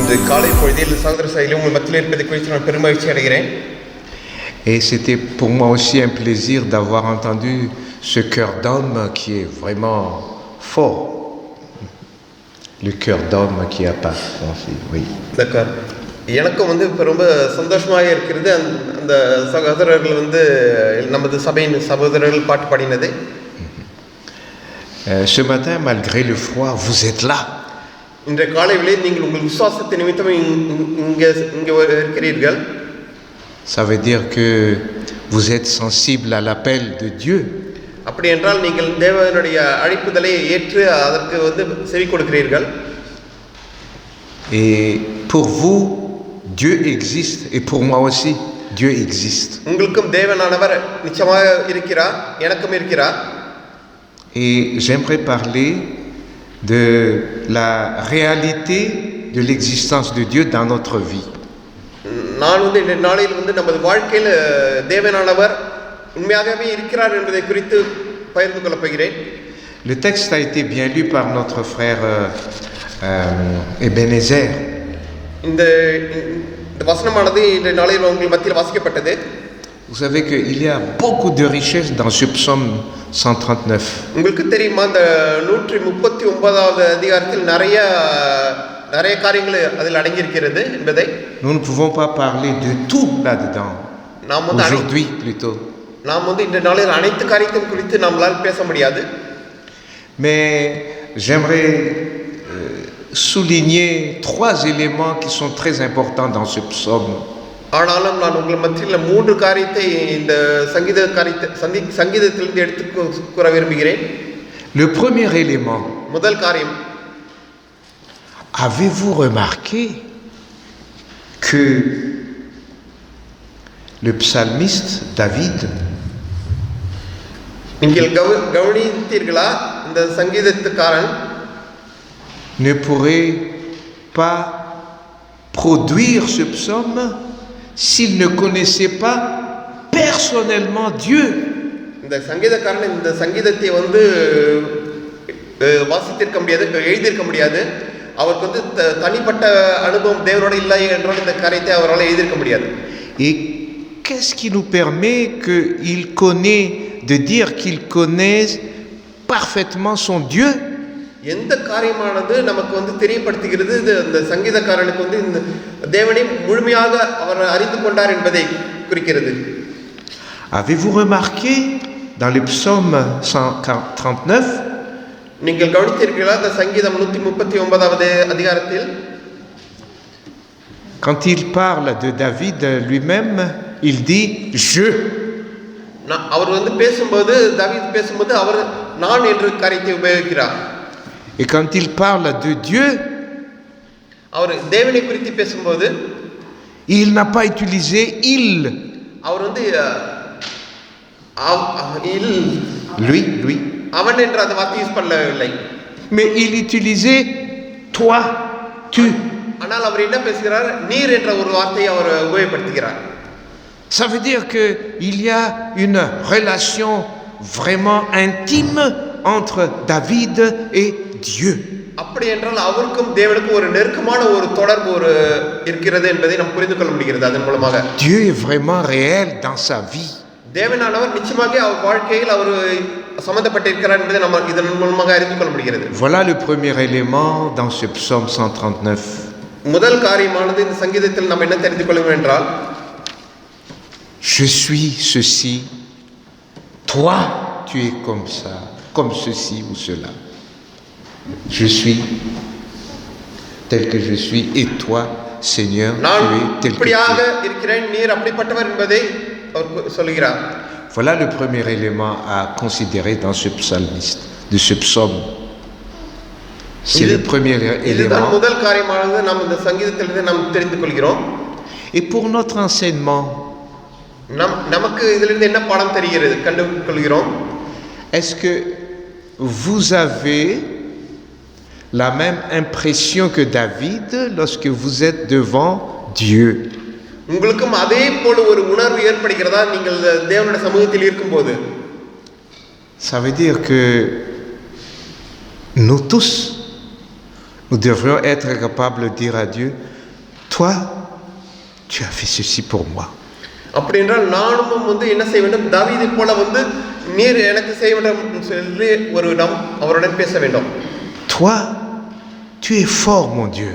இந்த காலை பொழுதில் சகோதர சைலில் உங்கள் மத்தியில் இருப்பதை குறித்து நான் பெருமகிழ்ச்சி அடைகிறேன். Et c'était pour moi aussi un plaisir d'avoir entendu ce cœur d'homme qui est vraiment fort. Le cœur d'homme qui a pas pensé, oui. D'accord. எனக்கும் இப்போ ரொம்ப சந்தோஷமாக இருக்கிறது அந்த சகோதரர்கள் நமது சபையின் சகோதரர்கள் பாட்டு பாடினது. Ce matin, malgré le froid, vous êtes là. இன்றைய காலையிலே நீங்கள் உங்கள் விசுவாசத்தை நிமித்தம் இங்கே இருக்கிறீர்கள். Ça veut dire que vous êtes sensible à l'appel de Dieu. அப்படி என்றால் நீங்கள் தேவனுடைய அழைப்புதலை ஏற்று அதற்கு செவி கொடுக்கிறீர்கள். Et pour vous, Dieu existe, et pour moi aussi, Dieu existe. உங்களுக்கும் தேவனானவர் நிச்சயமாக இருக்கிறார், எனக்கும் இருக்கிறார். Et j'aimerais parler de la réalité de l'existence de Dieu dans notre vie. நான் இந்த நாளில் நமது வாழ்க்கையில் தேவனானவர் உண்மையாகவே இருக்கிறார் என்பதை குறித்து பகிர்ந்து கொள்ளப் போகிறேன். Le texte a été bien lu par notre frère Ebenezer. இந்த வசனமானது இந்த நாளில் உங்கள் மத்தியில் வாசிக்கப்பட்டது. Vous savez qu'il y a beaucoup de richesses dans ce psaume 139. உங்களுக்கு தெரியுமா இந்த 139வது அதிகாரத்தில் நிறைய காரியங்கள் அதில் அடங்கி இருக்கிறது என்பதை. Nous ne pouvons pas parler de tout là-dedans. Aujourd'hui plutôt. நாம் இந்த நாளில் அனைத்து காரியத்தையும் குறித்து நம்மால் பேச முடியாது. Mais j'aimerais souligner 3 éléments qui sont très importants dans ce psaume. ஆனாலும் நான் உங்கள் மத்தியில் 3 காரியத்தை இந்த சங்கீதத்திலிருந்து எடுத்து கூற விரும்புகிறேன். Le premier élément. முதல் காரியம். Avez-vous remarqué que le psalmiste David நீங்கள் கவனித்தீர்களா இந்த சங்கீதத்துக்காரன் ne pourrait pas produire ce psaume s'il ne connaissait pas personnellement Dieu. இந்த சங்கீதக்காரன் இந்த சங்கீதத்தை வாசித்திருக்க முடியாது, எழுதியிருக்க முடியாது. அவருக்கு தனிப்பட்ட அனுபவம் தேவனோட இல்லை என்றால் இந்த காரியத்தை அவரால் எழுதியிருக்க முடியாது. Et qu'est-ce qui nous permet qu'il connaît de dire qu'il connaît parfaitement son Dieu? எந்த காரியமானது நமக்கு தெரியப்படுத்துகிறது இந்த சங்கீதக்காரனுக்கு இந்த தேவனை முழுமையாக அவர் அறிந்து கொண்டார் என்பதை குறிக்கிறது. Avez-vous remarqué dans le psaume 139? நீங்கள் கவனித்தீர்களா இந்த சங்கீதம் 139வது அதிகாரத்தில் quand il parle de David lui-même, il dit je. அவர் பேசும்போது தாவீது பேசும்போது அவர் நான் என்ற காரியத்தை உபயோகிக்கிறார். Et quand il parle de Dieu, அவர் தேவனை குறித்து பேசும்போது il n'a pas utilisé il. அவர் lui அவன் என்ற அந்த வார்த்தை யூஸ் பண்ணவில்லை. Mais il utilisait toi, tu. ஆனால் அவர் என்ன பேசுகிறார்? நீர் என்ற ஒரு வார்த்தையை அவர் உபயோகப்படுத்துகிறார். Ça veut dire que il y a une relation vraiment intime entre David et Dieu. அப்படி என்றால் அவருக்கும் தேவனுக்கும் ஒரு நெருக்கமான ஒரு தொடர்பு இருக்கிறது என்பதை நாம் புரிந்து கொள்ள முடிகிறது அதன் மூலமாக. Dieu est vraiment réel dans sa vie. தேவனானவர் நிச்சயமாக அவர் வாழ்க்கையில் அவர் சம்பந்தப்பட்டிருக்கிறார் என்பதை நாம் இதன் மூலமாக அறிந்து கொள்ள முடிகிறது. Voilà le premier élément dans ce psaume 139. முதல் காரியமானது இந்த சங்கீதத்தில் நாம் என்ன தெரிந்து கொள்ளும் என்றால் je suis ceci, toi tu es comme ça, comme ceci ou cela. Je suis tel que je suis et toi Seigneur tu es tel que tu es. இருக்கிறேன், நீர் அப்படிப்பட்டவர் என்பதை அவர் சொல்கிறார். Voilà le premier élément à considérer dans ce psalmiste, de ce psaume. C'est le premier élément. முதல் காரியமானது நாம் இந்த சங்கீதத்திலிருந்து நாம் தெரிந்து கொள்கிறோம். Et pour notre enseignement, நமக்கு இதிலிருந்து என்ன பாடம் தெரிகிறது கண்டு கொள்கிறோம்? Est-ce que vous avez la même impression que David lorsque vous êtes devant Dieu? உங்களுக்கும் அதே போல ஒரு உணர்வு ஏற்படுகிறதா நீங்கள் தேவனுடைய சமூகத்தில் இருக்கும்போது? Ça veut dire que nous tous, nous devrions être capables de dire à Dieu, toi, tu as fait ceci pour moi. அப்படி என்றால் நானும் வந்து என்ன செய்ய வேண்டும், தாவீதை போல வந்து நீர் எனக்கு செய்ய வேண்டும் சொல்லி அவருடன் பேச வேண்டும். Toi, tu es fort, mon Dieu.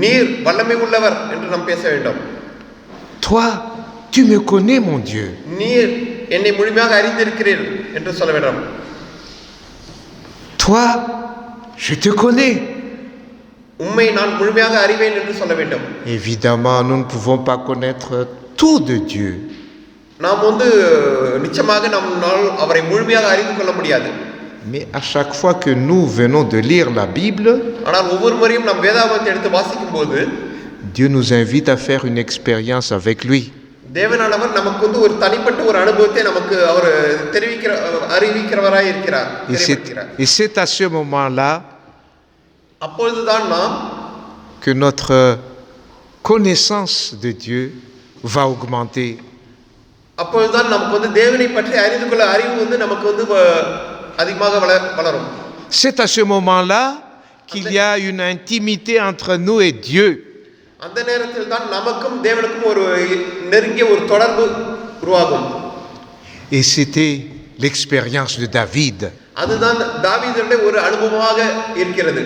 நீர் வல்லமை உள்ளவர் என்று நாம் பேச வேண்டும். Toi, tu me connais, mon Dieu. நீர் என்னை முழுமையாக அறிந்திருக்கிறீர் என்று சொல்ல வேண்டும். Toi, je te connais. உம்மை நான் முழுமையாக அறிவேன் என்று சொல்ல வேண்டும். Évidemment, nous ne pouvons pas connaître tout de Dieu. நாம் வந்து நிச்சயமாக நம்மால் அவரை முழுமையாக அறிந்து கொள்ள முடியாது. Mais à chaque fois que nous venons de lire la Bible, ஆனால் ஒவ்வொரு முறையும் நாம் வேதாகமத்தை எடுத்து வாசிக்கும் போது Dieu nous invite à faire une expérience avec lui. தேவனானவர் நமக்கு வந்து ஒரு தனிப்பட்ட ஒரு அனுபவத்தை நமக்கு அவர் அறிவிக்கிறவராய் இருக்கிறார். Et c'est à ce moment-là அப்பொழுதுதான் நாம் que notre connaissance de Dieu va augmenter. அப்பொழுதுதான் நமக்கு வந்து தேவனை பற்றி அறிந்து கொள்ள அறிவு வந்து நமக்கு வந்து அதிகமாக வளரும். C'est à ce moment-là qu'il y a une intimité entre nous et Dieu. அந்த நேரத்தில் தான் நமக்கும் தேவனுக்கும் ஒரு நெருங்கிய ஒரு தொடர்பு உருவாகும். Et c'était l'expérience de David. அதுதான் தாவீதுடைய ஒரு அனுபவமாக இருக்கிறது.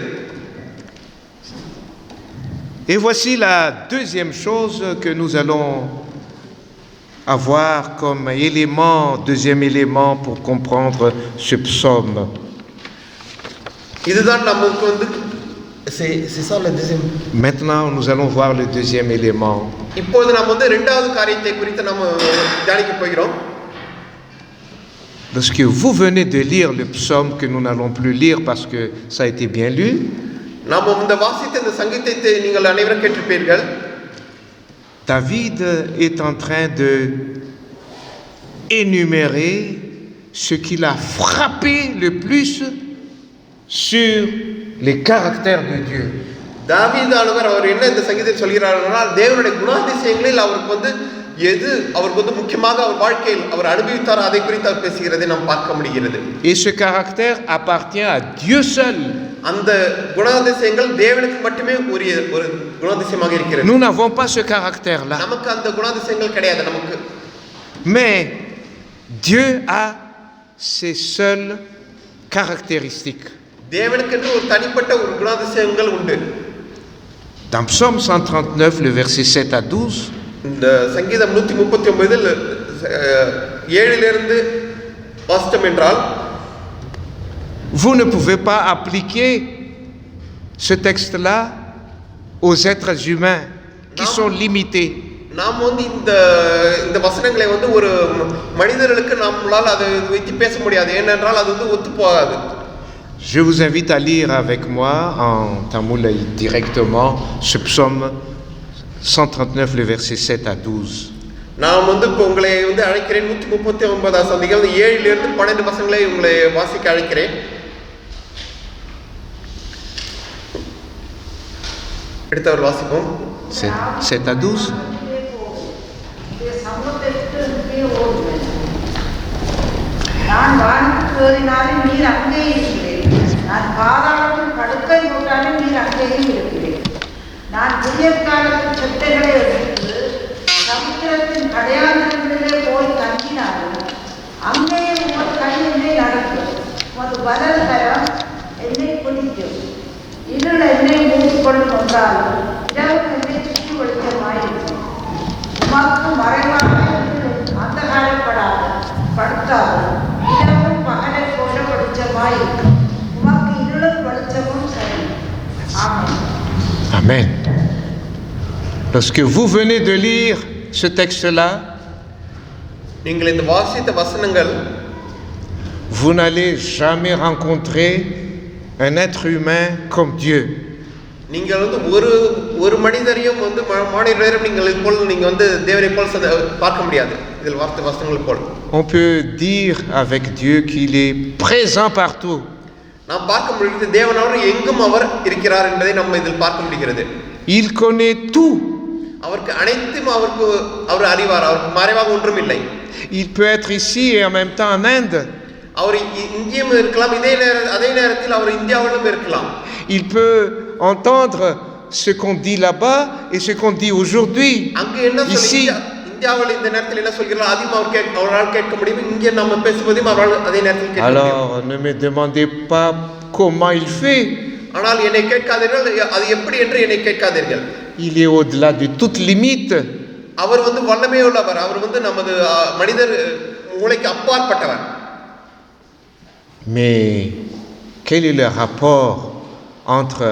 Et voici la deuxième chose que nous allons avoir comme deuxième élément pour comprendre ce psaume. இதுதான் நமக்கு வந்து c'est ça le deuxième. Maintenant, nous allons voir le deuxième élément. இப்போது நாம் வந்து இரண்டாவது காரியத்தை குறித்து நாம் தியானிக்க போகிறோம். Lorsque vous venez de lire le psaume que nous n'allons plus lire parce que ça a été bien lu, நாம் இந்த வாசித்த இந்த சங்கீதத்தை நீங்கள் அனைவரும் கேட்டிருப்பீர்கள். David est en train de énumérer ce qui l'a frappé le plus sur les caractères de Dieu. தாவீதானவர் அவர் என்ன இந்த சங்கீதத்தில் சொல்கிறார் என்றால் தேவனுடைய குணாதிசயங்களில் அவருக்கு வந்து எது அவருக்கு வந்து முக்கியமாக அவர் வாழ்க்கையில் அவர் அனுபவித்தாரோ அதை குறித்து அவர் பேசுகிறதை நாம் பார்க்க முடிகிறது. Et ce caractère appartient à Dieu seul. அந்த குணாதிசயங்கள் தேவனுக்கு மட்டுமே உரிய ஒரு குணாதிசயமாக இருக்கிறது. Nous n'avons pas ce caractère-là. நமக்கு அந்த குணாதிசயங்கள் கிடையாது நமக்கு. Mais Dieu a ses seules caractéristiques. தேவனுக்கு ஒரு தனிப்பட்ட ஒரு குணாதிசயங்கள் உண்டு. Dans Psaume 139, le verset 7 à 12, இந்த சங்கீதம் 139 7 வாசித்தோம் என்றால் vous ne pouvez pas appliquer ce texte-là aux êtres humains qui sont limités. நாம் வந்து இந்த வசனங்களை வந்து ஒரு மனிதர்களுக்கு நம்மளால் அதை வைத்து பேச முடியாது. ஏனென்றால் அது வந்து ஒத்து போகாது. Je vous invite à lire avec moi en tamoul directement ce psaume 139, le verset 7 à 12. நான் வந்து இப்போ உங்களை வந்து அழைக்கிறேன் 139 சங்கீதம் 7 12 வசனங்களை உங்களை வாசிக்க அழைக்கிறேன். எடுத்தவர் வாசிப்போம். 7 à 12. நான் வானத்துக்கு ஏறினாலும் நீர் அங்கே இருக்கிறேன். நான் பாதாளத்தில் படுக்கை போட்டாலும் நீர் அங்கேயும் இருக்கிறேன். நான் புயற்காலத்து செட்டைகளை எடுத்து சமுத்திரத்தின் கடையாளர்களிலே போய் தங்கினாலும் அங்கேயும் உமது கை என்னை நடக்கும். உமது வலது கரம் என்னை பிடிக்கும். இருள் என்னை மூடிக்கொள்ளும் என்றாலும் இரவு என்னை சுற்றி வெளிச்சமாயிருக்கும். உமக்கு மறைவாக அந்தகாரப்படாது படுத்தாலும் இரவும் பகலை போல வெளிச்சமாயிருக்கும். உமக்கு இருளும் வெளிச்சமும் சரி. ஆமென். Amen. Lorsque vous venez de lire ce texte-là, நீங்கள் இந்த வாசித்த வசனங்கள் vous n'allez jamais rencontrer un être humain comme Dieu. நீங்கள் வந்து ஒரு மனிதரையும் வந்து மானிடரையும் நீங்கள் இது போல் நீங்கள் வந்து தேவனை போல் பார்க்க முடியாது. இதில் வார்த்தை வசனங்கள் போல் On peut dire avec Dieu qu'il est présent partout. நாம் பார்க்க முடிகிறது தேவனவர் எங்கும் அவர் இருக்கிறார் என்பதை நம்ம இதில் பார்க்க முடிகிறது. Il connaît tout. அவருக்கு அனைத்தும் அவர் அறிவார். அவருக்கு மறைவாக ஒன்றும் இல்லை. Il peut être ici et en même temps en Inde. அவர் இங்கேயும் இருக்கலாம், அதே நேரத்தில் அவர் இந்தியாவிலும் இருக்கலாம். Il peut entendre ce qu'on dit là-bas et ce qu'on dit aujourd'hui. அங்க என்ன சொல்லி Ici, இந்தியாவில் இந்த நேரத்தில் என்ன சொல்கிறார் அதிகம் அவரால் கேட்க முடியும். இங்கே நம்ம பேசுவதையும் அவரால் அதே நேரத்தில் கேட்க முடியும். alors ne me demandez pas comment il fait. ஆனால் என்னை கேட்காதீர்கள், அது எப்படி என்று என்னை கேட்காதீர்கள். Il est au-delà de toute limite. அவர் வந்து வல்லமை உள்ளவர். அவர் வந்து நமது மனிதர் மூளைக்கு அப்பாற்பட்டவர். Mais quel est le rapport entre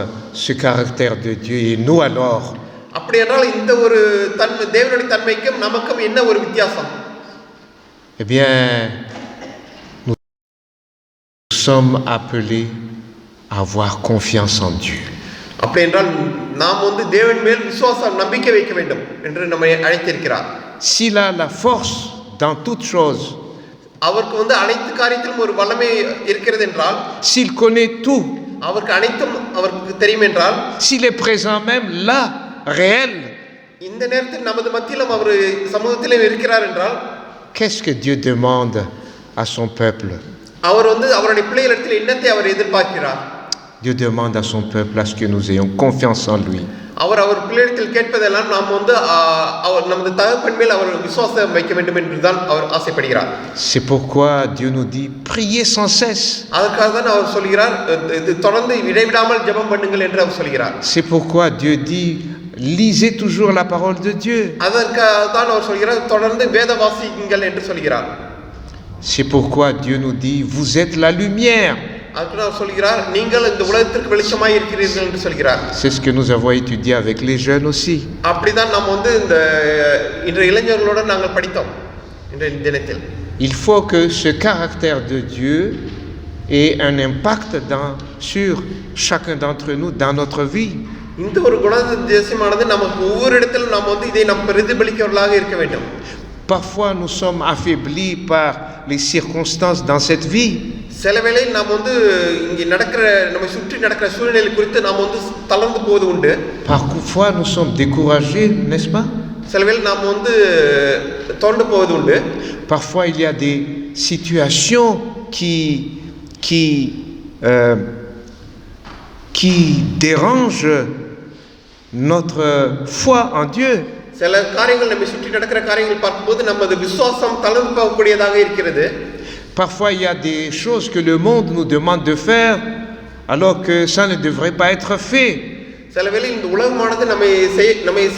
ce caractère de Dieu et nous alors? அப்படி என்றால் இந்த ஒரு தேவனுடைய தன்மைக்கும் நமக்கும் என்ன ஒரு வித்தியாசம்? Eh bien, nous sommes appelés à avoir confiance en Dieu. அப்படி என்றால் நாம் வந்து தேவன் மேல் விசுவாசம் நம்பிக்கை வைக்க வேண்டும் என்று நம்மை அழைத்திருக்கிறார். S'il a la force dans toutes choses, அவருக்கு வந்து அனைத்து காரியத்திலும் ஒரு வல்லமை இருக்கிறது என்றால், s'il connaît tout, அவருக்கு அனைத்தும் அவருக்கு தெரியும் என்றால், s'il est présent même là, réel, இந்த நேரத்தில் நமது மத்தியிலும் அவர் சமூகத்திலே இருக்கிறார் என்றால், qu'est-ce que Dieu demande à son peuple? அவர் வந்து அவருடைய பிள்ளைகளிடத்தில் என்னத்தை அவர் எதிர்பார்க்கிறார்? Dieu demande à son peuple à ce que nous ayons confiance en lui. அவர் பிள்ளைகளிடத்தில் கேட்பதெல்லாம் நாம் வந்து அவர் நமது தகப்பன் மேல் அவர் விசுவாசம் வைக்க வேண்டும் என்று தான் அவர் ஆசைப்படுகிறார். C'est pourquoi Dieu nous dit priez sans cesse. அதற்காக தான் அவர் சொல்கிறார் தொடர்ந்து இடைவிடாமல் ஜெபம் பண்ணுங்கள் என்று அவர் சொல்கிறார். C'est pourquoi Dieu dit lisez toujours la parole de Dieu. அதற்காக தான் அவர் சொல்கிறார் தொடர்ந்து வேத வாசியுங்கள் என்று சொல்கிறார். C'est pourquoi Dieu nous dit vous êtes la lumière. அதற்கு அவர் சொல்கிறார் நீங்கள் இந்த உலகத்திற்கு வெளிச்சமாய் இருக்கிறீர்கள் என்று சொல்கிறார். C'est ce que nous avons étudié avec les jeunes aussi. அப்படிதான் நாம் வந்து இந்த இன்றைய இளைஞர்களோட நாங்கள் படித்தோம் இன்றைய தினத்தில். Il faut que ce caractère de Dieu ait un impact sur chacun d'entre nous dans notre vie. இந்த ஒரு குணாதிசயமானது நமக்கு ஒவ்வொரு இடத்திலும் நாம் வந்து இதை நாம் பிரதிபலிக்கிறவர்களாக இருக்க வேண்டும். Parfois nous sommes affaiblis par les circonstances dans cette vie. சில வேளையில் நாம் வந்து இங்கே நடக்கிற நம்மை சுற்றி நடக்கிற சூழ்நிலை குறித்து நாம் வந்து தளர்ந்து போவது உண்டு. Parfois nous sommes découragés, n'est-ce pas? சில வேளை நாம் வந்து தோண்டு போவது உண்டு. Parfois il y a des situations qui dérangent notre foi en Dieu. சில காரியங்கள் நம்மை சுற்றி நடக்கிற காரியங்கள் பார்க்கும்போது நமது விசுவாசம் தளர்ந்து போகக்கூடியதாக இருக்கிறது. Parfois il y a des choses que le monde nous demande de faire alors que ça ne devrait pas être fait. சில வேளை இந்த உலகமானது நம்மை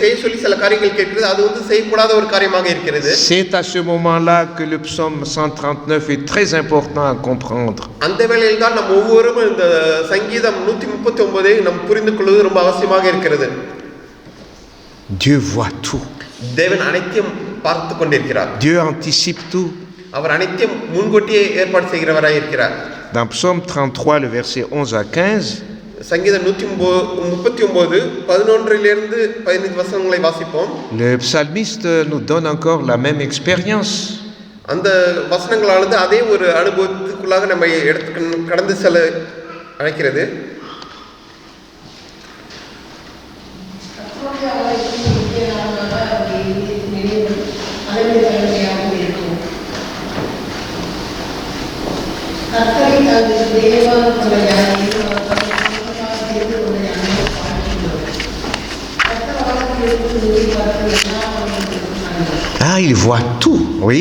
செய்ய சொல்லி சில காரியங்கள் கேட்கிறது, அது வந்து செய்யக்கூடாத ஒரு காரியமாக இருக்கிறது. C'est à ce moment-là que le psaume 139 est très important à comprendre. அந்த வேளையில் தான் நம்ம ஒவ்வொருவரும் இந்த சங்கீதம் 139 நாம் புரிந்து கொள்வது ரொம்ப அவசியமாக இருக்கிறது. Dieu voit tout. தேவன் அனைத்தையும் பார்த்து கொண்டிருக்கிறார். Dieu anticipe tout. அவர் அனைத்தையும் முன்கூட்டியே ஏற்பாடு செய்கிறவராய் இருக்கிறார். Dans Psaume 33, le verset 11 à 15, சங்கீதம் 139 11 15 வசனங்களை வாசிப்போம். le psalmiste nous donne encore la même expérience. அந்த வசனங்களானது அதே ஒரு அனுபவத்துக்குள்ளாக நம்மை கடந்து செல்ல அழைக்கிறது. Ah, il voit tout, oui.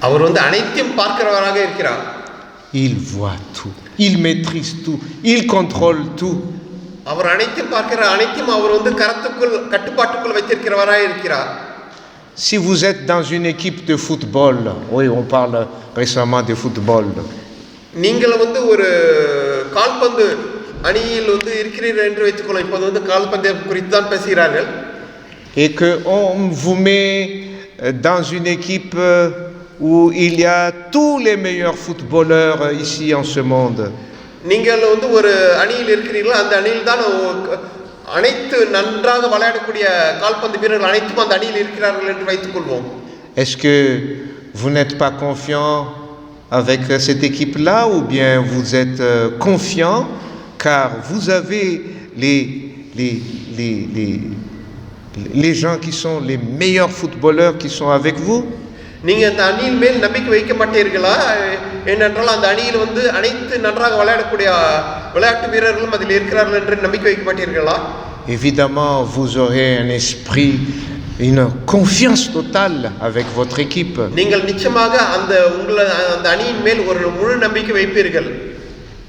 அவர் வந்து அனைத்தையும் பார்க்கிறவராக இருக்கிறார். Il voit tout. Il maîtrise tout. Il contrôle tout. அவர் அனைத்தையும் பார்க்கிறார், அனைத்தையும் அவர் வந்து கட்டுப்பாட்டுக்குள் வைத்திருக்கிறவராக இருக்கிறார். Si vous êtes dans une équipe de football, oui, on parle récemment de football. நீங்கள் வந்து ஒரு கால்பந்து அணியில் வந்து இருக்கிறீர்கள் என்று வைத்துக்கொள்ளும். இப்போது வந்து கால்பந்து குறித்து தான் பேசுகிறார்கள். Et que on vous met dans une équipe où il y a tous les meilleurs footballeurs ici en ce monde. நீங்கள் வந்து ஒரு அணியில் இருக்கிறீர்கள், அந்த அணியில் தான் அனைத்து நன்றாக விளையாடக்கூடிய கால்பந்து வீரர்கள் அனைத்தும் அந்த அணியில் இருக்கிறார்கள் என்று வைத்துக் கொள்வோம். Est-ce que vous n'êtes pas confiant avec cette équipe-là ou bien vous êtes confiant car vous avez les gens qui sont les meilleurs footballeurs qui sont avec vous? நீங்கள் அந்த அணியின் மேல் நம்பிக்கை வைக்க மாட்டீர்களா? ஏனென்றால் அந்த அணியில் வந்து அனைத்து நன்றாக விளையாடக்கூடிய விளையாட்டு வீரர்களும் அதில் இருக்கிறார்கள் என்று நம்பிக்கை வைக்க மாட்டீர்களா? évidemment, vous aurez un esprit, une confiance totale avec votre équipe. நீங்கள் நிச்சயமாக அந்த அணியின் மேல் ஒரு முழு நம்பிக்கை வைப்பீர்கள்.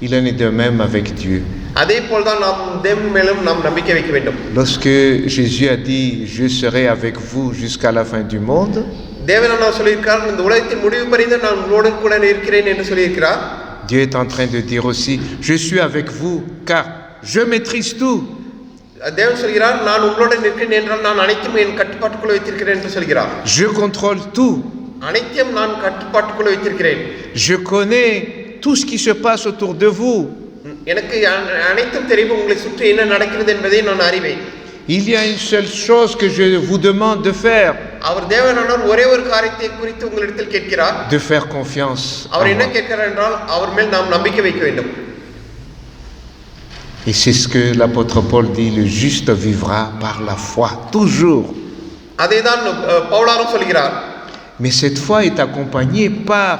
Il en est de même avec Dieu. அதே போல்தான் நாம் தேவன் மேலும் நாம் நம்பிக்கை வைக்க வேண்டும். Lorsque Jésus a dit « Je serai avec vous jusqu'à la fin du monde », தேவன் சொல்லியிருக்கார், இந்த உலகத்தின் முடிவு பரிந்து நான் உங்களோடு கூட இருக்கிறேன் என்று சொல்லியிருக்கிறார். Dieu est en train de dire aussi « Je suis avec vous car je maîtrise tout ». தேவன் சொல்கிறார், நான் உங்களோட நிற்கிறேன் என்றால் நான் அனைத்தும் என் கட்டுப்பாட்டுக்குள்ள வைத்திருக்கிறேன் என்று சொல்கிறார். Je contrôle tout. அனைத்தையும் நான் கட்டுப்பாட்டுக்குள்ள வைத்திருக்கிறேன். Je connais tout ce qui se passe autour de vous. எனக்கு அனைத்தும் தெரியும், உங்களை சுற்றி என்ன நடக்கிறது என்பதை நான் அறிவேன். Il y a une seule chose que je vous demande de faire. அவர் தேவனானவர் ஒரே ஒரு காரியத்தை குறித்து உங்களிடத்தில் கேட்கிறார். De faire confiance. அவர் என்ன கேட்கிறார் என்றால் அவர் மேல் நாம் நம்பிக்கை வைக்க வேண்டும். Et c'est ce que l'apôtre Paul dit, le juste vivra par la foi, toujours. அதேதான் பவுலாரும் சொல்கிறார். Mais cette foi est accompagnée par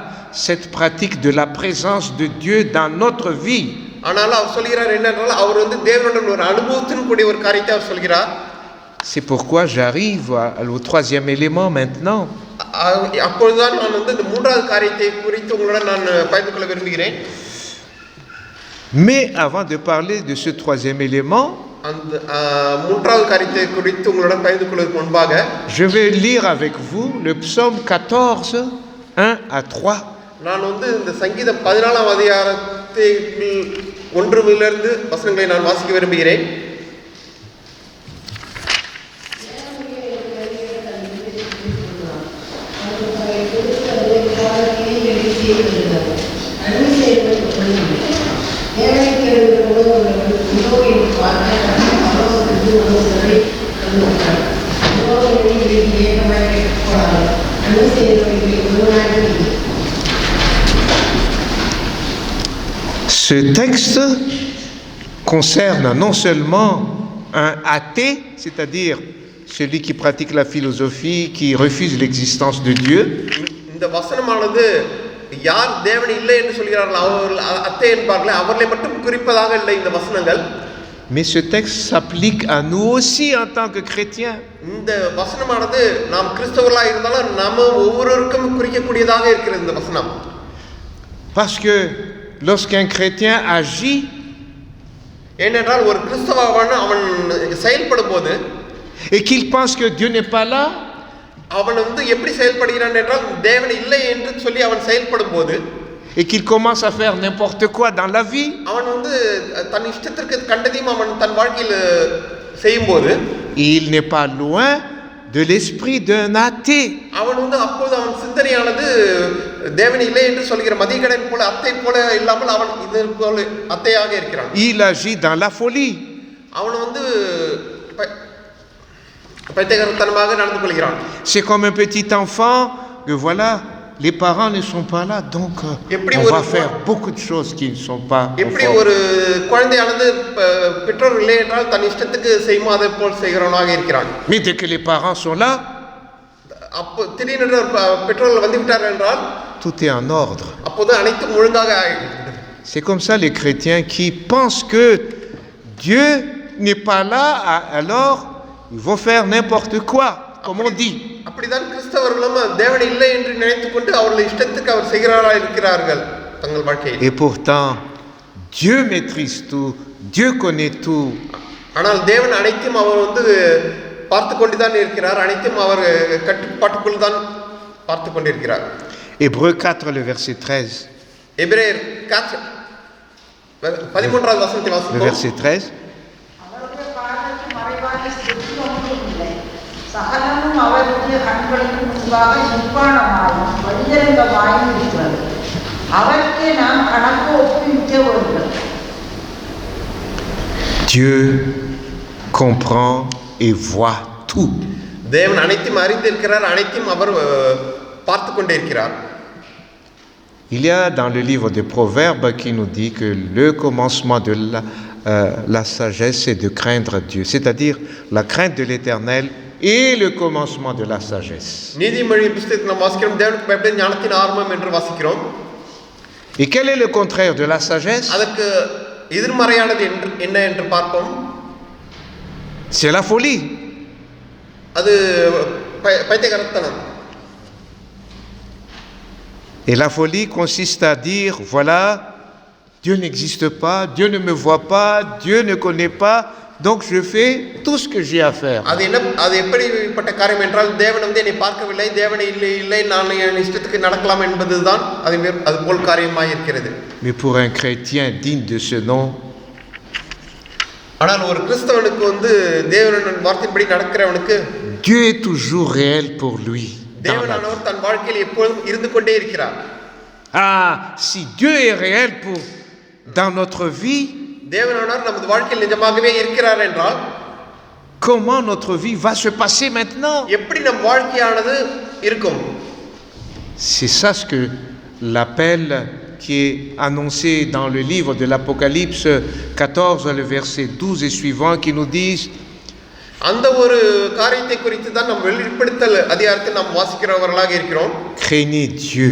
cette pratique de la présence de Dieu dans notre vie. ஆனால் அவர் சொல்கிறார் என்னென்றால் அவர் தேவனுடன் ஒரு அனுபவத்தின் கூடிய ஒரு காரியத்தை அவர் சொல்கிறார். C'est pourquoi j'arrive au troisième élément maintenant. அப்பொழுதுதான் நான் இந்த மூன்றாவது காரியத்தை குறித்து உங்களுடன் நான் பகிர்ந்து கொள்ள விரும்புகிறேன். Mais avant de parler de ce troisième élément, அந்த மூன்றாவது காரியத்தை குறித்து உங்களுடன் பகிர்ந்து கொள்வதற்கு முன்பாக je vais lire avec vous le psaume 14, 1 à 3. நான் இந்த சங்கீதம் 14ஆம் அதிகாரத்தில் 1 வசனங்களை நான் வாசிக்க விரும்புகிறேன். Ce texte concerne non seulement un athée, c'est-à-dire celui qui pratique la philosophie, qui refuse l'existence de Dieu, இந்த வசனமானது யார் தேவன் இல்லை என்று சொல்கிறார்கள் அவர்கள் அத்தை என்பார்களே அவர்களை மட்டும் குறிப்பதாக இல்லை இந்த வசனங்கள். mais ce texte s'applique à nous aussi en tant que chrétiens. இந்த வசனமானது நாம் கிறிஸ்தவர்களாக இருந்தாலும் நம்ம ஒவ்வொருவருக்கும் குறிக்கக்கூடியதாக இருக்கிறது இந்த வசனம். Parce que lorsqu'un chrétien agit, ஏனென்றால் ஒரு கிறிஸ்தவன் அவன் செயல்படும் போது et qu'il pense que Dieu n'est pas là, அவன் எப்படி செயல்படுகிறான் என்றால் தேவன் இல்லை என்று சொல்லி அவன் செயல்படும் போது et qu'il commence à faire n'importe quoi dans la vie, அவன் தன் இஷ்டத்திற்கு கண்டதையும் அவன் தன் வாழ்க்கையில் செய்யும் போது il n'est pas loin de l'esprit d'un athée. அவன் அப்போது அவன் சிந்தனையானது தேவன் இல்லை என்று சொல்கிற மதிகடன் போல அத்தை போல இல்லாமல் அவன் இது போல அத்தையாக இருக்கிறான். Il agit dans la folie. அவன் பைத்தியக்காரத்தனமாக நடந்து கொள்கிறான். C'est comme un petit enfant que voilà, les parents ne sont pas là, donc on va faire beaucoup de choses qui ne sont pas எப்படி conformes. ஒரு குழந்தையானது பெற்றோர் இல்லை என்றால் தன் இஷ்டத்துக்கு செய்யுமோ அதை போல் செய்கிறவனாக இருக்கிறான். Mais dès que les parents sont là, அப்போ திடீரென்று பெற்றோர்கள் வந்து விட்டார்கள் என்றால் tout est en ordre. அப்போது அனைத்தும் ஒழுங்காக ஆகிவிட்டது. C'est comme ça les chrétiens qui pensent que Dieu n'est pas là, alors ils vont faire n'importe quoi, comme on dit. அப்படிதான் கிறிஸ்தவர்களும் தேவன் இல்லை என்று நினைத்துக்கொண்டு அவர்கள் இஷ்டத்துக்கு அவர் செய்கிறாரா இருக்கிறார்கள் தங்கள் வாழ்க்கையில். Et pourtant Dieu maîtrise tout, Dieu connaît tout. ஆனால் தேவன் அனைத்தும் அவர் பார்த்து கொண்டுதான் இருக்கிறார், அனைத்தும் அவர் கட்டுப்பாட்டுக்குள் தான் பார்த்து கொண்டிருக்கிறார். Hébreux 4 le verset 13. எபிரேயர் 4 13வது வசனத்தை Le வாசிப்போம். verset 13. அவருடைய பார்வைக்கு மறைவான சிறிது ஒன்றும் இல்லை. சகலமும் அவருடைய கண்களுக்கு முன்பாக நிர்வாணமாயும் வெளியரங்கமாயும் இருக்கிறது. அவருக்கே நாம் கணக்கு ஒப்புவிக்க வேண்டும். Dieu comprend et voit tout. தேவன் அனைத்தையும் அறிந்திருக்கிறார், அனைத்தையும் அவர் பார்த்து கொண்டே இருக்கிறார். Il y a dans le livre des Proverbes qui nous dit que le commencement de la sagesse, c'est de craindre Dieu, c'est-à-dire la crainte de l'Éternel et le commencement de la sagesse. நீதிமொழி புத்தகத்தில் நாம் வாசிக்கிறோம், தேவனுக்கு பயப்படுவது ஞானத்தின் ஆரம்பம் என்று வாசிக்கிறோம். Et quel est le contraire de la sagesse? அதற்கு எதிர்மறையானது என்ன என்று பார்ப்போம். C'est la folie. அது பைத்தியக்காரத்தனம். Et la folie consiste à dire, voilà, Dieu n'existe pas, Dieu ne me voit pas, Dieu ne connaît pas, donc je fais tout ce que j'ai à faire. அது எப்படிப்பட்ட காரியம் என்றால் தேவன் வந்து என்னை பார்க்கவில்லை, தேவன் இல்லை, நான் என் இஷ்டத்துக்கு நடக்கலாம் என்பதுதான் அது போல் காரியமாக இருக்கிறது. Mais pour un chrétien digne de ce nom, ஆனால் ஒரு கிறிஸ்தவனுக்கு வந்து தேவனின் வார்த்தையின்படி நடக்கிறவனுக்கு Dieu est toujours réel pour lui. தேவனானவர் தன் வாழ்க்கையில் எப்பொழுதும் இருந்து கொண்டே இருக்கிறார். Ah, si Dieu est réel dans notre vie, தேவனானவர் நமது வாழ்க்கையில் நிஜமாகவே இருக்கிறார் என்றால் comment notre vie va se passer maintenant? எப்படி நம் வாழ்க்கையானது இருக்கும்? C'est ça ce que l'appel qui est annoncé dans le livre de l'Apocalypse 14, le verset 12 et suivant, qui nous disent அந்த ஒரு காரியத்தை குறித்து தான் நாம் வெளிப்படுத்தல் அதிகாரத்தில் நாம் வாசிக்கிறவர்களாக இருக்கிறோம். craignez Dieu.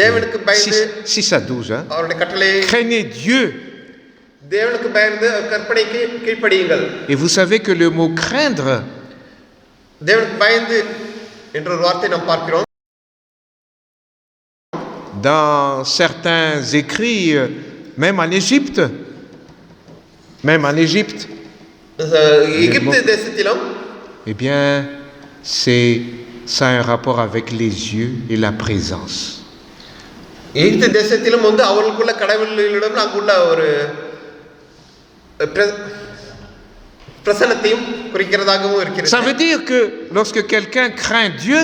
தேவனுக்கு பயந்து 6 à 12, hein? அவருடைய கட்டளை Craignez Dieu. தேவனுக்கு பயந்து கற்பனைக்கு கீழ்ப்படியுங்கள். Et vous savez que le mot craindre, தேவனுக்கு பயந்து என்ற ஒரு வார்த்தை நாம் பார்க்கிறோம். dans certains écrits, même en Égypte, எகிப்து தேசத்திலும் eh bien, ça a un rapport avec les yeux et la présence. எகிப்து தேசத்திலும் வந்து அவர்களுக்குள்ள கடவுளிடம் அங்குள்ள ஒரு பிரசன்னத்தையும் குறிக்கிறதாகவும் இருக்கிறது. Ça veut dire que lorsque quelqu'un craint Dieu,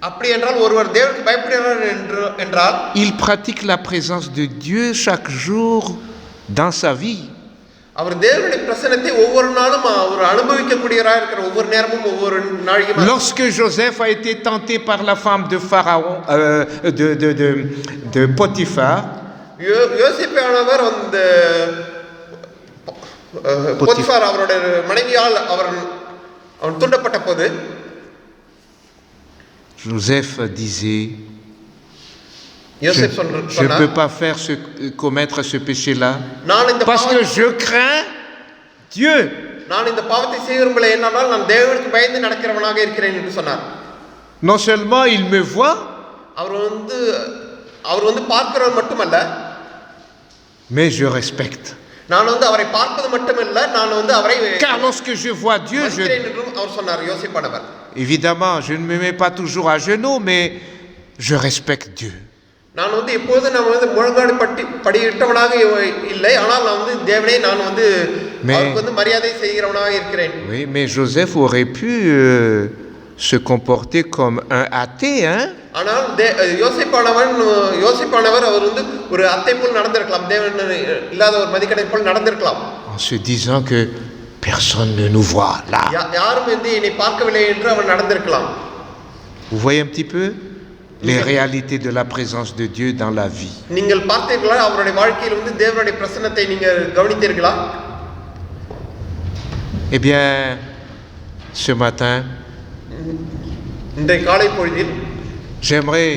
அப்படி என்றால் ஒருவர் தேவனுக்கு பயப்படுகிறார் என்றால் il pratique la présence de Dieu chaque jour dans sa vie. அவர் தேவனுடைய பிரசன்னத்தை ஒவ்வொரு நாளும் அவர் அனுபவிக்கக்கூடியவராக இருக்கிற ஒவ்வொரு நேரமும் ஒவ்வொரு நாளையும். Lorsque Joseph a été tenté par la femme de Pharaon, de Potiphar, யோசேப்பானவர் அந்த போத்திபார் அவருடைய மனைவியால் அவன் தூண்டப்பட்ட போது Joseph disait, யோசேப் je ne peux pas commettre ce péché-là parce que je crains Dieu. நான் இந்த பாவத்தை செய்கிறேன் என்னால் நான் தேவனுக்கு பயந்து நடக்கிறவனாக இருக்கிறேன் என்று சொன்னார். Non seulement il me voit, அவர் வந்து பார்க்கிறவர் மட்டுமல்ல, mais je respecte. நான் வந்து அவரை பார்ப்பது மட்டுமல்ல, நான் வந்து அவரை car lorsque je vois Dieu, அவர் சொன்னார் யோசேப்பானவர். Évidemment, je ne me mets pas toujours à genoux, mais je respecte Dieu. நான் வந்து எப்போதும் நான் வந்து முழங்காடு படியிட்டவனாக இல்லை, ஆனால் நான் வந்து தேவனே நான் வந்து அவருக்கு வந்து மரியாதை செய்கிறவனாக இருக்கிறேன். Oui, mais Joseph aurait pu se comporter comme un athée, hein? ஆனால் யோசேப்பானவர் அவர் வந்து ஒரு அத்தை போல் நடந்திருக்கலாம், தேவன் இல்லாத ஒரு மதிக்கடை போல் நடந்திருக்கலாம். En se disant que personne ne nous voit là. யாரும் வந்து என்னை பார்க்கவில்லை என்று அவர் நடந்திருக்கலாம். Vous voyez un petit peu les réalités de la présence de Dieu dans la vie. நீங்கள் பார்த்தீர்களா அவருடைய வாழ்க்கையில் வந்து தேவனுடைய பிரசன்னத்தை நீங்கள் கவனித்தீர்களா? Eh bien, ce matin, இன்றைய காலை பொழுதில் j'aimerais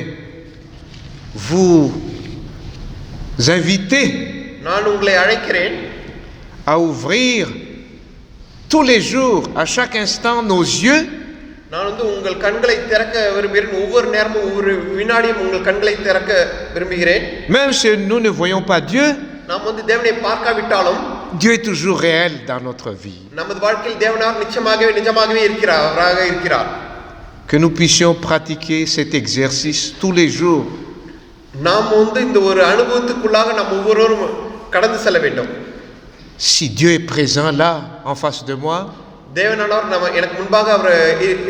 vous inviter நான் உங்களை அழைக்கிறேன் à ouvrir tous les jours, à chaque instant, nos yeux. நான் வந்து உங்கள் கண்களை திறக்க விரும்புகிறேன். ஒவ்வொரு நேரமும் ஒவ்வொரு வினாடியும் உங்கள் கண்களை திறக்க விரும்புகிறேன். Même si nous ne voyons pas Dieu, நாம் வந்து தேவனை பார்க்காவிட்டாலும் Dieu est toujours réel dans notre vie. நமது வாழ்க்கையில் தேவனார் நிஜமாகவே இருக்கிறார். Que nous puissions pratiquer cet exercice tous les jours. நாம் வந்து இந்த ஒரு அனுபவத்துக்குள்ளாக நாம் ஒவ்வொருவரும் கடந்து செல்ல வேண்டும். Si Dieu est présent là, en face de moi, தேவனானவர் எனக்கு முன்பாக அவர்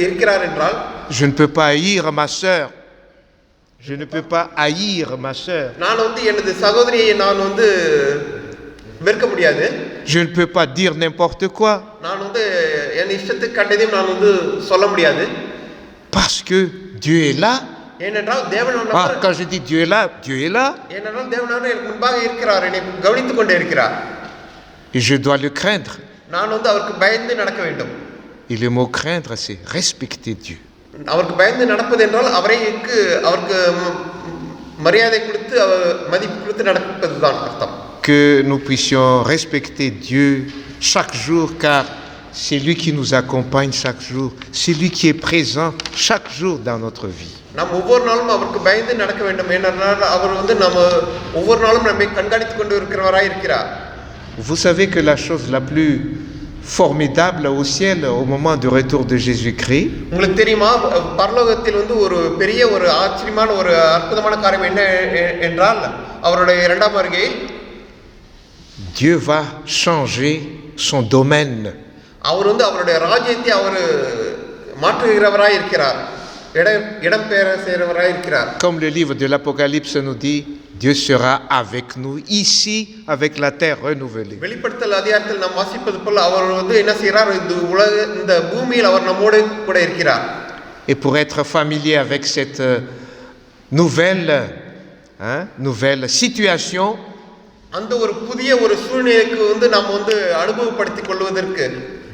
இருக்கிறார் என்றால் je ne peux pas haïr ma sœur. Je ne peux pas haïr ma sœur. நான் வந்து எனது சகோதரியை நான் வந்து வெறுக்க முடியாது. Je ne peux pas dire n'importe quoi. நான் வந்து என் இஷ்டத்துக்கு கண்டதையும் நான் வந்து சொல்ல முடியாது. Parce que Dieu est là. ஏனென்றால் தேவனானவர் quand je dis Dieu est là, Dieu est là. ஏனென்றால் தேவனானவர் எனக்கு முன்பாக இருக்கிறார், என்னை கவனித்துக் கொண்டே இருக்கிறார். Et je dois le craindre. நான் வந்து அவருக்கு பயந்து நடக்க வேண்டும். Et le mot craindre, c'est respecter Dieu. அவருக்கு பயந்து நடப்பது என்றால் அவருக்கு மரியாதை கொடுத்து மதிப்பு கொடுத்து நடப்பதுதான் அர்த்தம். Que nous puissions respecter Dieu chaque jour, car C'est lui qui nous accompagne chaque jour. C'est lui qui est présent chaque jour dans notre vie. நாம் ஒவ்வொரு நாளும் அவருக்கு பயந்து நடக்க வேண்டும். ஏனென்றால் அவர் வந்து நம்ம ஒவ்வொரு நாளும் நம்மை கண்காணித்துக் கொண்டு இருக்கிறவராய் இருக்கிறார். Vous savez que la chose la plus formidable au ciel au moment du retour de Jésus-Christ, உங்களுக்கு தெரியுமா, பரலோகத்தில் வந்து ஒரு பெரிய ஒரு ஆச்சரியமான ஒரு அற்புதமான காரியம் என்ன என்றால், அவருடைய இரண்டாம் வருகையில் Dieu va changer son domaine. அவர் வந்து அவருடைய ராஜ்யத்தை அவர் மாற்றுகிறவராய் இருக்கிறார். இடம் பெயர செய்கிறவராய் இருக்கிறார். Comme le livre de l'Apocalypse nous dit, Dieu sera avec nous ici, avec la terre renouvelée. வெளிப்படுத்தல் அதிகாரத்தில் நாம் வாசிப்பது போல அவர் வந்து என்ன செய்கிறார், இந்த பூமியில் அவர் நம்மோடு கூட இருக்கிறார். Et pour être familier avec cette nouvelle situation, அந்த ஒரு புதிய ஒரு சூழ்நிலைக்கு வந்து நாம் வந்து அனுபவப்படுத்திக் கொள்வதற்கு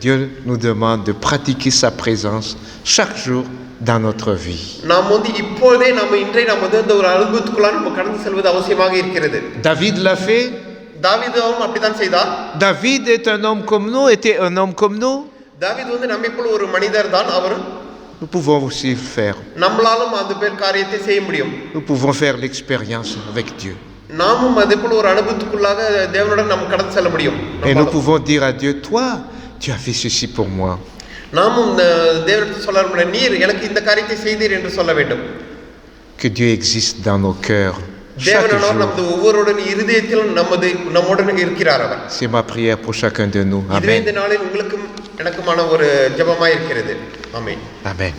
Dieu nous demande de pratiquer sa présence chaque jour dans notre vie. நாம் வந்து இப்போதே நாம் வந்து இந்த ஒரு அனுபவத்துக்குள்ள நம்ம கடந்து செல்வது அவசியமாக இருக்கிறது. David l'a fait. தாவீதும் அப்படிதான் செய்தார். David est un homme comme nous, était un homme comme nous. தாவீது வந்து நம்மை போல ஒரு மனிதர் தான். அவர் Nous pouvons aussi le faire. நம்மளாலும் அந்த பேர் காரியத்தை செய்ய முடியும். Nous pouvons faire l'expérience avec Dieu. நாமும் அதே போல ஒரு அனுபவத்துக்குள்ளாக தேவனுடன் நாம் கடந்து செல்ல முடியும். Et nous pouvons dire à Dieu, toi, tu as fait ceci pour moi. நாமும் தேவனிடத்தில் சொல்ல முடியும், நீர் எனக்கு இந்த காரியத்தை செய்தீர் என்று சொல்ல வேண்டும். Que Dieu existe dans nos cœurs chaque தேவனானவர் நமது jour. ஒவ்வொருவருடைய இருதயத்திலும் நம்முடன் இருக்கிறார் அவர். C'est ma prière pour chacun de nous. இதுவே Amen. இந்த நாளில் உங்களுக்கும் எனக்குமான ஒரு ஜெபமாய் இருக்கிறது. ஆமென். Amen.